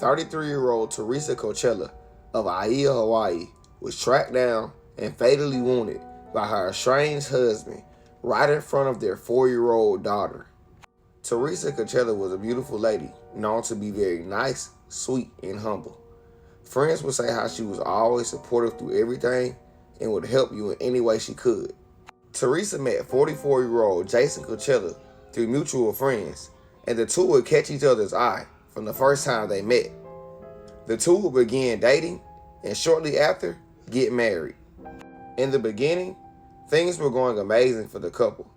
33-year-old Teresa Coachella of Aiea, Hawaii, was tracked down and fatally wounded by her estranged husband right in front of their 4-year-old daughter. Teresa Coachella was a beautiful lady, known to be very nice, sweet, and humble. Friends would say how she was always supportive through everything and would help you in any way she could. Teresa met 44-year-old Jason Coachella through mutual friends, and the two would catch each other's eye from the first time they met. The two would begin dating and shortly after get married. In the beginning, things were going amazing for the couple.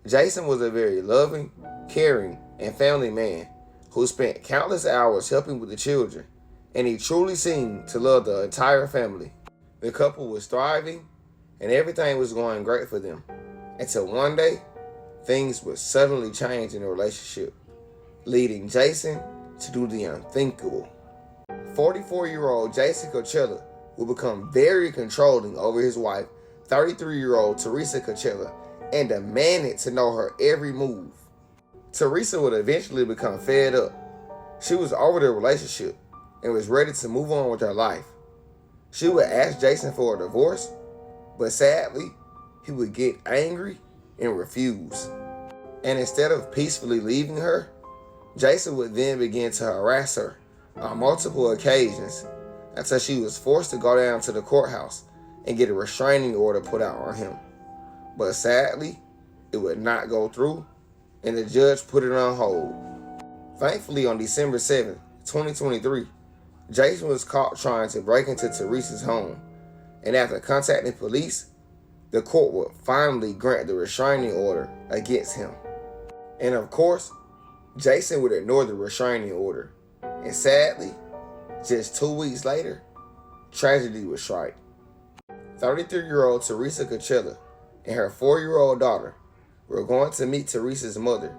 Jason was a very loving, caring, and family man who spent countless hours helping with the children, and he truly seemed to love the entire family. The couple was thriving and everything was going great for them, until one day, things would suddenly change in the relationship, leading Jason to do the unthinkable. 44-year-old Jason Coachella would become very controlling over his wife, 33-year-old Teresa Coachella, and demanded to know her every move. Teresa would eventually become fed up. She was over the relationship and was ready to move on with her life. She would ask Jason for a divorce, but sadly, he would get angry and refuse. And instead of peacefully leaving her, Jason would then begin to harass her on multiple occasions until she was forced to go down to the courthouse and get a restraining order put out on him. But sadly, it would not go through, and the judge put it on hold. Thankfully, on December 7, 2023, Jason was caught trying to break into Teresa's home, and after contacting police, the court would finally grant the restraining order against him. And of course, Jason would ignore the restraining order, and sadly, just 2 weeks later, tragedy would strike. 33-year-old Teresa Coachella and her 4-year-old daughter were going to meet Teresa's mother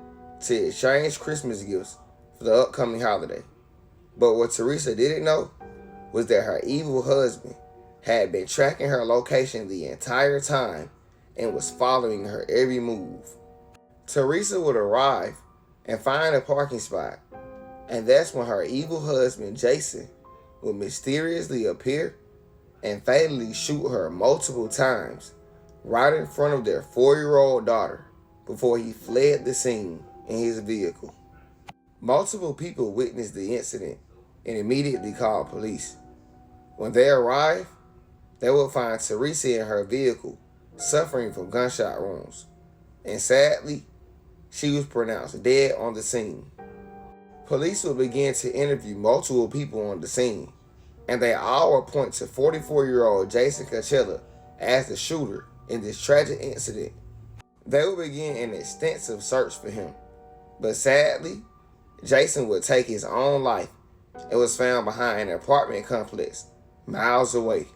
to exchange Christmas gifts for the upcoming holiday. But what Teresa didn't know was that her evil husband had been tracking her location the entire time and was following her every move. Teresa would arrive and find a parking spot, and that's when her evil husband Jason would mysteriously appear and fatally shoot her multiple times right in front of their 4-year-old daughter before he fled the scene in his vehicle. Multiple people witnessed the incident and immediately called police. When they arrived, they would find Teresa in her vehicle suffering from gunshot wounds, and sadly, she was pronounced dead on the scene. Police would begin to interview multiple people on the scene, and they all would point to 44-year-old Jason Coachella as the shooter in this tragic incident. They would begin an extensive search for him, but sadly, Jason would take his own life and was found behind an apartment complex miles away.